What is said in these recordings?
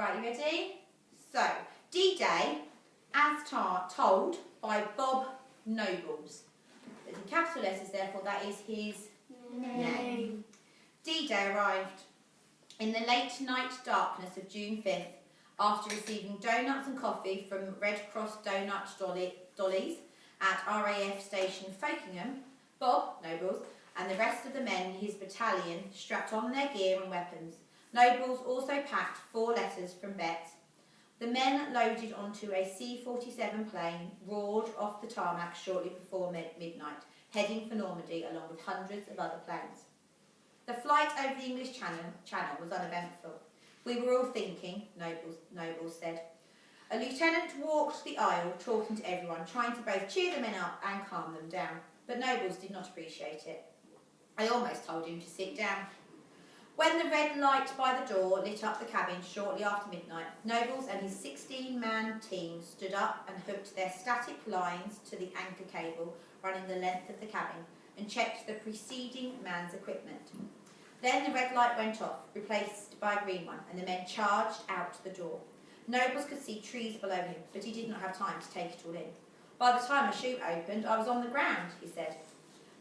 Right, you ready? So, D-Day, as told by Bob Nobles. It's in capital letters, therefore that is his name. D-Day arrived in the late night darkness of June 5th after receiving donuts and coffee from Red Cross Donut Dollies at RAF Station Fokingham. Bob Nobles and the rest of the men in his battalion strapped on their gear and weapons. Nobles also packed 4 letters from Bet. The men loaded onto a C-47 plane, roared off the tarmac shortly before midnight, heading for Normandy along with hundreds of other planes. The flight over the English Channel was uneventful. We were all thinking, Nobles said. A lieutenant walked the aisle, talking to everyone, trying to both cheer the men up and calm them down. But Nobles did not appreciate it. I almost told him to sit down. When the red light by the door lit up the cabin shortly after midnight, Nobles and his 16-man team stood up and hooked their static lines to the anchor cable running the length of the cabin and checked the preceding man's equipment. Then the red light went off, replaced by a green one, and the men charged out the door. Nobles could see trees below him, but he did not have time to take it all in. By the time a chute opened, I was on the ground, he said.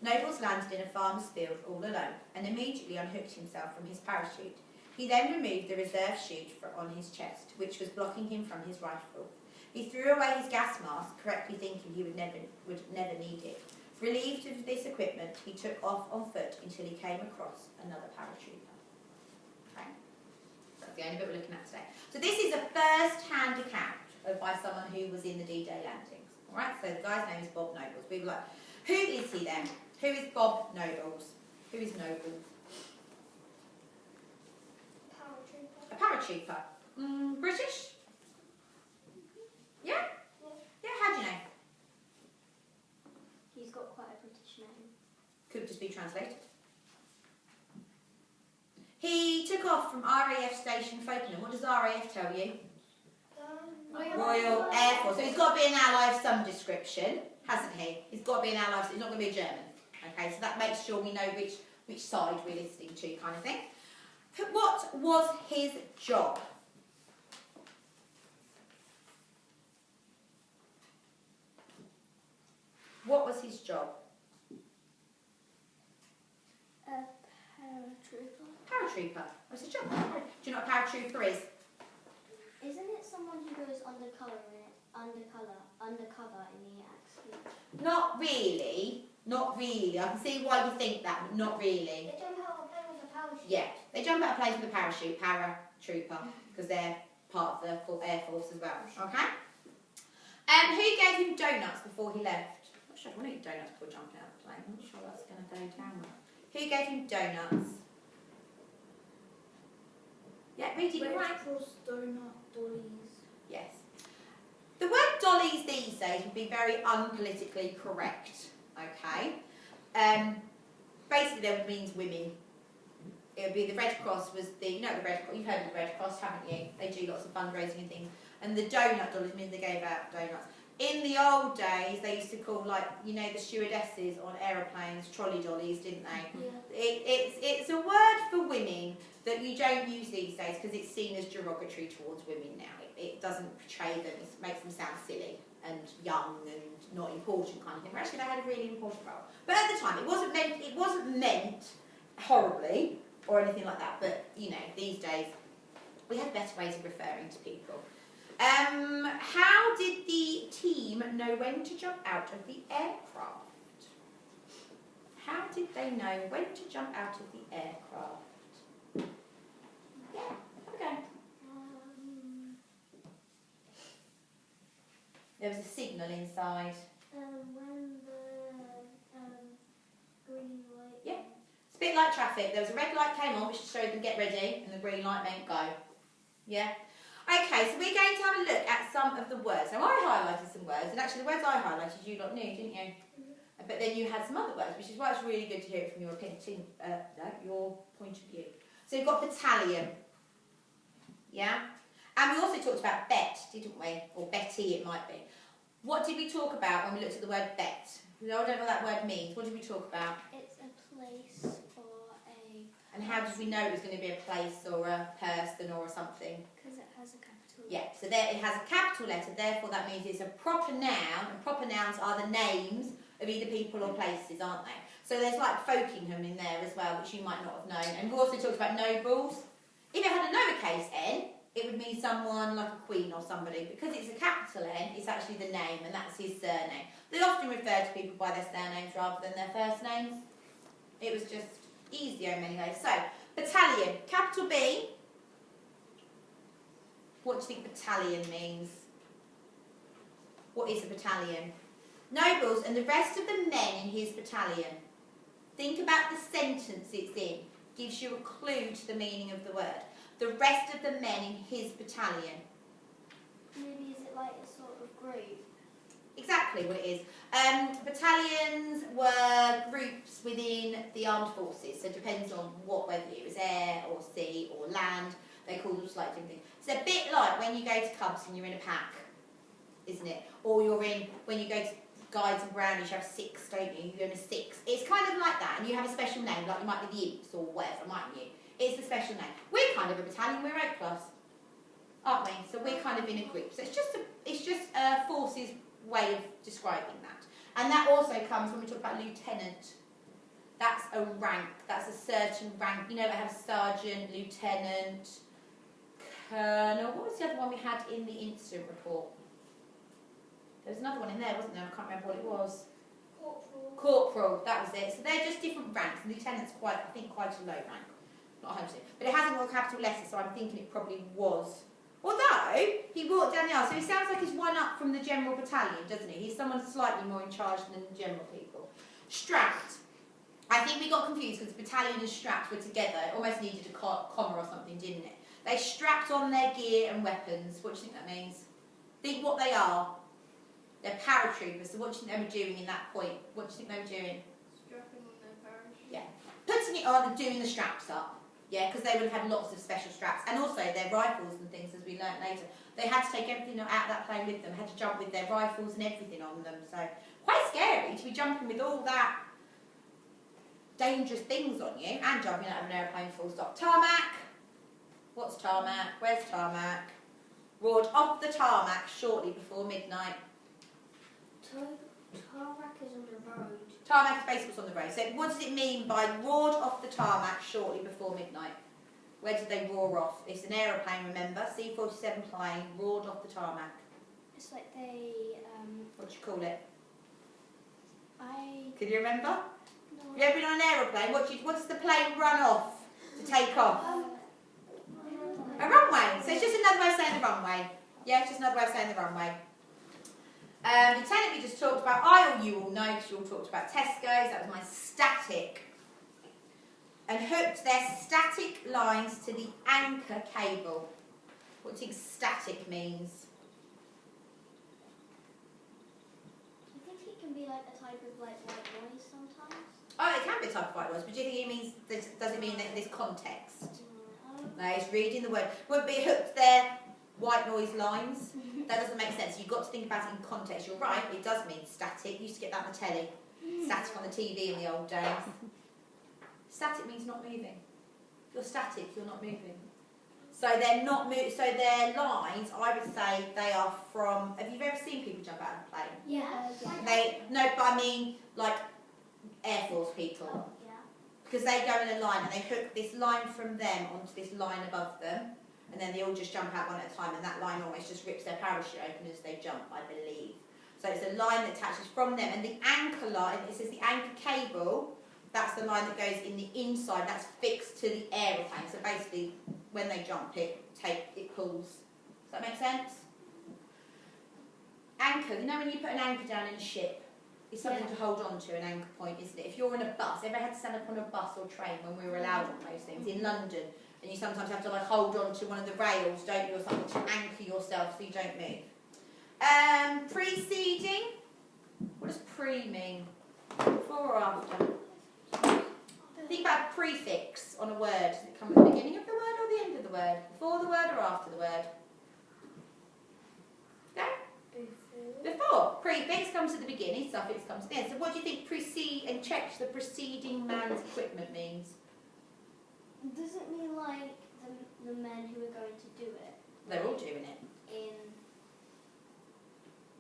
Nobles landed in a farmer's field all alone and immediately unhooked himself from his parachute. He then removed the reserve chute on his chest, which was blocking him from his rifle. He threw away his gas mask, correctly thinking he would never need it. Relieved of this equipment, he took off on foot until he came across another paratrooper. Okay. That's the only bit we're looking at today. So this is a first-hand account by someone who was in the D-Day landings. All right. So the guy's name is Bob Nobles. We were like, who is he then? Who is Bob Nobles? Who is Nobles? Paratrooper. A paratrooper. British? Yeah? Yeah, how do you know? He's got quite a British name. Could just be translated. He took off from RAF Station Fokingham. What does RAF tell you? Royal Air Force. So he's got to be an ally of some description, hasn't he? He's got to be an ally, so he's not going to be a German. Okay, so that makes sure we know which side we're listening to, kind of thing. What was his job? What was his job? A paratrooper. Paratrooper. What's his job? Do you know what a paratrooper is? Isn't it someone who goes undercover in the accident? Not really. Not really. I can see why you think that, but not really. They jump out of a plane with a parachute. Yeah, they jump out of planes with a parachute, paratrooper, because they're part of the Air Force as well. Okay? Who gave him donuts before he left? I'm not sure. I want to eat donuts before jumping out of the plane. I'm not sure that's going to go down well. Who gave him donuts? Yeah, read it right. Red Cross Donut Dollies. Yes. The word dollies these days would be very unpolitically correct. Okay. Basically, that means women. It would be the Red Cross was the, the Red Cross. You've heard of the Red Cross, haven't you? They do lots of fundraising and things. And the donut dollies means they gave out donuts. In the old days, they used to call, the stewardesses on aeroplanes trolley dollies, didn't they? Yeah. It's a word for women that you don't use these days because it's seen as derogatory towards women now. It doesn't portray them, it makes them sound silly and young and not important kind of thing. But actually, they had a really important role. But at the time, it wasn't meant horribly or anything like that. But these days, we have better ways of referring to people. How did the team know when to jump out of the aircraft? How did they know when to jump out of the aircraft? Yeah, okay. There was a signal inside. When the green light. Yeah. It's a bit like traffic. There was a red light came on, which showed them get ready, and the green light meant go. Yeah. Okay, so we're going to have a look at some of the words. Now, I highlighted some words, and actually the words I highlighted you lot knew, didn't you? Mm-hmm. But then you had some other words, which is why it's really good to hear it from your point of view. So you've got battalion. Yeah? And we also talked about bet, didn't we? Or Betty, it might be. What did we talk about when we looked at the word bet? I don't know what that word means. What did we talk about? It's a place for a And how did we know it was going to be a place or a person or something? Because it has a capital. Yeah, so there it has a capital letter, therefore that means it's a proper noun, and proper nouns are the names of either people or places, aren't they? So there's like Folkingham in there as well, which you might not have known. And we've also talked about nobles. If it had a lowercase n, it would mean someone like a queen or somebody. Because it's a capital N, it's actually the name, and that's his surname. They often refer to people by their surnames rather than their first names. It was just easier in many ways. So, battalion, capital B. What do you think battalion means? What is a battalion? Nobles and the rest of the men in his battalion. Think about the sentence it's in. Gives you a clue to the meaning of the word. The rest of the men in his battalion. Maybe is it like a sort of group? Exactly what it is. Battalions were groups within the armed forces, so it depends on whether it was air or sea or land. They call them slightly different things. It's a bit like when you go to Cubs and you're in a pack, isn't it? Or when you go to Guides and Brownies, you have 6, don't you? You're in a 6. It's kind of like that, and you have a special name, like you might be the Imps or whatever, mightn't you? It's the special name. We're kind of a battalion, we're 8 plus, aren't we? So we're kind of in a group. So it's just a forces way of describing that. And that also comes when we talk about lieutenant. That's a rank, that's a certain rank. You know, they have sergeant, lieutenant, colonel. What was the other one we had in the incident report? There was another one in there, wasn't there? I can't remember what it was. Corporal. Corporal, that was it. So they're just different ranks. Lieutenant's quite a low rank. Not 100%. But it hasn't got a capital letter, so I'm thinking it probably was. Although, he walked down the aisle, so he sounds like he's one up from the general battalion, doesn't he? He's someone slightly more in charge than the general people. Strapped. I think we got confused because battalion and strapped were together. It almost needed a comma or something, didn't it? They strapped on their gear and weapons. What do you think that means? Think what they are. They're paratroopers, so what do you think they were doing in that point? What do you think they were doing? Strapping on their parachute. Yeah. Putting it on and doing the straps up. Yeah, because they would have had lots of special straps. And also their rifles and things, as we learnt later. They had to take everything out of that plane with them, had to jump with their rifles and everything on them. So, quite scary to be jumping with all that dangerous things on you and jumping out of an aeroplane full stop. Tarmac. What's tarmac? Where's tarmac? Roared off the tarmac shortly before midnight. Tarmac is on the road. Tarmac is basically what's on the road. So what does it mean by roared off the tarmac shortly before midnight? Where did they roar off? It's an aeroplane, remember? C-47 plane roared off the tarmac. It's like they, What do you call it? I... Can you remember? No. Have you ever been on an aeroplane? What does the plane run off to take off? A runway. So it's just another way of saying the runway. Yeah, it's just another way of saying the runway. Lieutenant we just talked about. You all know because you all talked about Tesco's. That was my static. And hooked their static lines to the anchor cable. What do you think static means? I think it can be like a type of like white noise sometimes. Oh, it can be a type of white noise, but do you think it means, does it mean that in this context? No, it's reading the word. Wouldn't be hooked their white noise lines. That doesn't make sense. You've got to think about it in context. You're right, it does mean static. You used to get that on the telly. Static on the TV in the old days. Static means not moving. If you're static, you're not moving. So they're not so their lines, I would say they are from, have you ever seen people jump out of a plane? Yeah. No, but I mean like Air Force people. Oh, yeah. Because they go in a line and they hook this line from them onto this line above them, and then they all just jump out one at a time, and that line almost just rips their parachute open as they jump, I believe. So it's a line that attaches from them, and the anchor line, it says the anchor cable, that's the line that goes in the inside, that's fixed to the aeroplane. So basically, when they jump, it pulls. Does that make sense? Anchor, you know when you put an anchor down in a ship? It's something to hold on to, an anchor point, isn't it? If you're on a bus, ever had to stand up on a bus or train when we were allowed on those things? In London, and you sometimes have to like hold on to one of the rails, don't you, or something to anchor yourself so you don't move. Preceding. What does pre mean? Before or after? Think about prefix on a word. Does it come at the beginning of the word or the end of the word? Before the word or after the word? No? Before. Prefix comes at the beginning, suffix comes at the end. So what do you think precede and check the preceding man's equipment means? Does it mean like the men who are going to do it? They're all doing it. In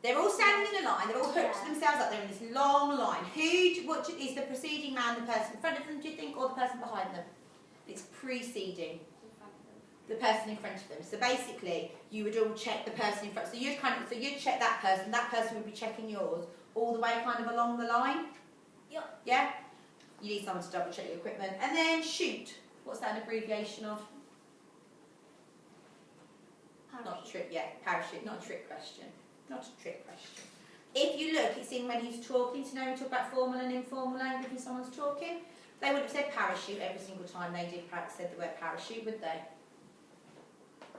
They're all standing in a line. They're all hooked Yeah. themselves up. They're in this long line. Is the preceding man the person in front of them, do you think, or the person behind them? It's preceding front of them. the person in front of them. So basically, you would all check the person in front. So you'd check that person. That person would be checking yours all the way kind of along the line. Yep. Yeah. You need someone to double check your equipment, and then shoot. What's that an abbreviation of? Not a trick. Yeah, parachute. Not a trick question. Not a trick question. If you look, it's in when he's talking. So now we talk about formal and informal language when someone's talking. They would have said parachute every single time they said the word parachute, would they?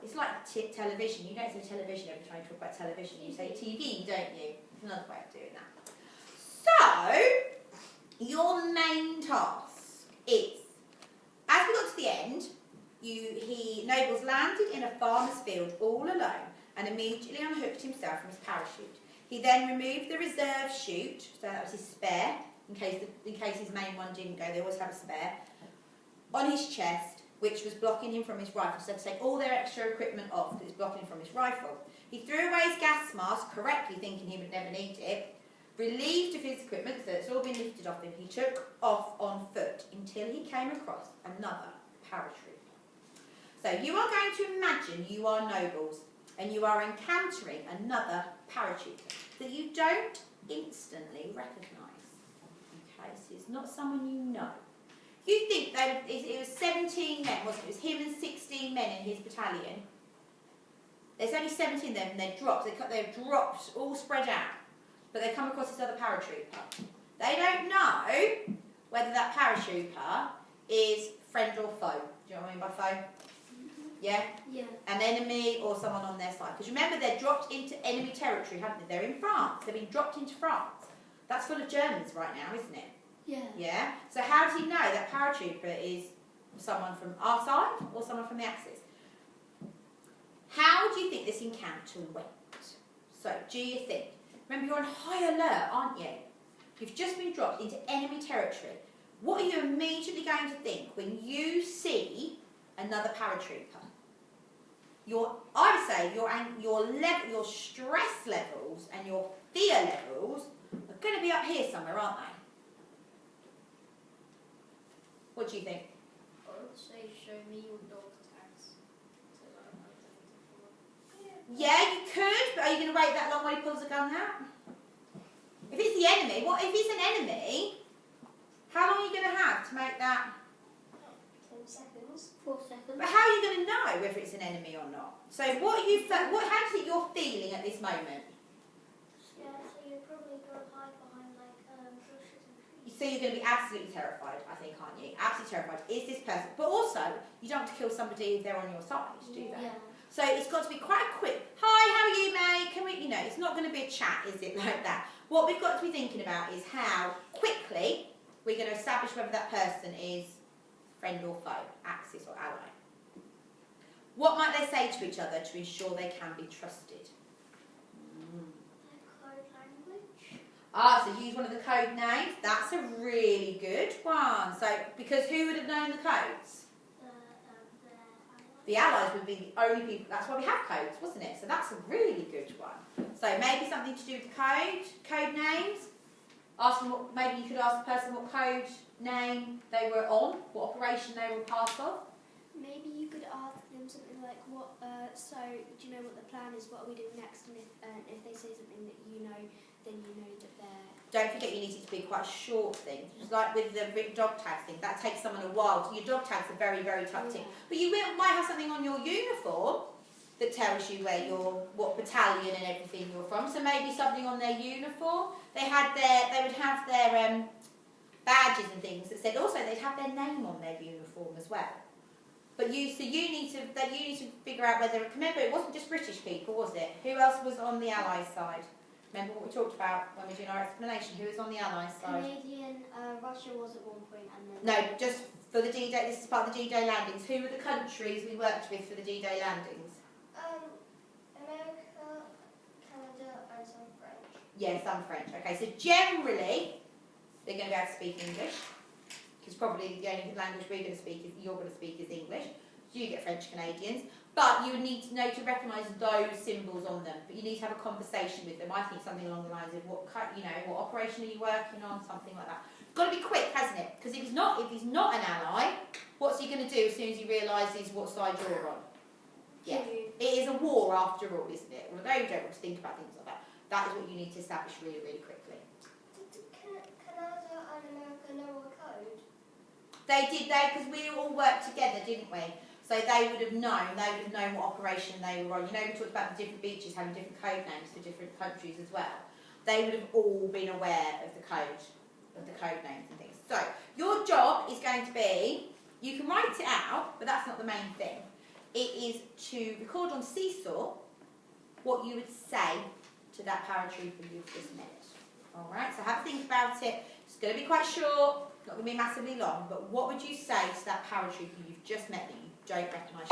It's like television. You don't say television every time you talk about television. You say TV, don't you? It's another way of doing that. So, your main task is, as we got to the end, Nobles landed in a farmer's field all alone and immediately unhooked himself from his parachute. He then removed the reserve chute, so that was his spare, in case his main one didn't go, they always have a spare, on his chest, which was blocking him from his rifle. So they had to take all their extra equipment off because it was blocking him from his rifle. He threw away his gas mask, correctly thinking he would never need it. Relieved of his equipment, so it's all been lifted off him, he took off on foot until he came across another paratrooper. So you are going to imagine you are Nobles and you are encountering another paratrooper that you don't instantly recognise. Okay, so it's not someone you know. You think it was 17 men, wasn't it? It was him and 16 men in his battalion. There's only 17 of them and they're dropped. They're dropped, all spread out. But they come across this other paratrooper. They don't know whether that paratrooper is friend or foe. Do you know what I mean by foe? Yeah? Yeah. An enemy or someone on their side. Because remember, they're dropped into enemy territory, haven't they? They're in France. They've been dropped into France. That's full of Germans right now, isn't it? Yeah. Yeah? So how does he know that paratrooper is someone from our side or someone from the Axis? How do you think this encounter went? So, do you think? Remember, you're on high alert, aren't you? You've just been dropped into enemy territory. What are you immediately going to think when you see another paratrooper? I would say your stress levels and your fear levels are going to be up here somewhere, aren't they? What do you think? I would say, show me your dog tags. So that I might have to follow. Yeah, you could, but are you going to wait that long while he pulls the gun out? If it's the enemy, if it's an enemy, how long are you going to have to make that? 10 seconds. 4 seconds. But how are you going to know whether it's an enemy or not? So how do you think you're feeling at this moment? Yeah, so you're probably going to hide behind like bushes and trees. So you're going to be absolutely terrified, I think, aren't you? Absolutely terrified. Is this person? But also, you don't want to kill somebody if they're on your side, do they? Yeah. So it's got to be quite a quick, hi, how are you, mate? Can we, it's not going to be a chat, is it, like that? What we've got to be thinking about is how quickly we're going to establish whether that person is friend or foe, Axis or ally. What might they say to each other to ensure they can be trusted? Code language. So use one of the code names. That's a really good one. So, because who would have known the codes? The allies would be the only people. That's why we have codes, wasn't it? So that's a really good one. So maybe something to do with the code names. Ask them maybe you could ask the person what code name they were on, what operation they were part of. Maybe you could ask them something like, "What? So do you know what the plan is? What are we doing next?" And if they say something that you know, then you know that they're. Don't forget you need it to be quite a short thing. Just like with the dog tag thing, that takes someone a while. Your dog tags are very, very tough thing. But you might have something on your uniform that tells you what battalion and everything you're from. So maybe something on their uniform. They would have their badges and things that said also they'd have their name on their uniform as well. But you need to figure out whether. Remember, it wasn't just British people, was it? Who else was on the Allies side? Remember what we talked about when we were doing our explanation? Who was on the Allies side? Canadian, Russia was at one point, and then. No, just for the D-Day. This is part of the D-Day landings. Who were the countries we worked with for the D-Day landings? America, Canada, and some French. Yeah, some French. Okay, so generally they're going to be able to speak English. because probably the only language you're going to speak is English. So you get French Canadians. But you would need to know to recognise those symbols on them. But you need to have a conversation with them. I think something along the lines of what operation are you working on, something like that. Got to be quick, hasn't it? Because if he's not an ally, what's he going to do as soon as he realises what side you're on? Yeah, it is a war after all, isn't it? Although you don't want to think about things like that, that is what you need to establish really, really quickly. Did Canada and America know a code? They did, because we all worked together, didn't we? So they would have known what operation they were on. You know, we talked about the different beaches having different code names for different countries as well. They would have all been aware of the code names and things. So your job is going to be, you can write it out, but that's not the main thing. It is to record on Seesaw what you would say to that paratrooper you've just met. All right, so have a think about it. It's going to be quite short, not going to be massively long, but what would you say to that paratrooper you've just met that you don't recognise?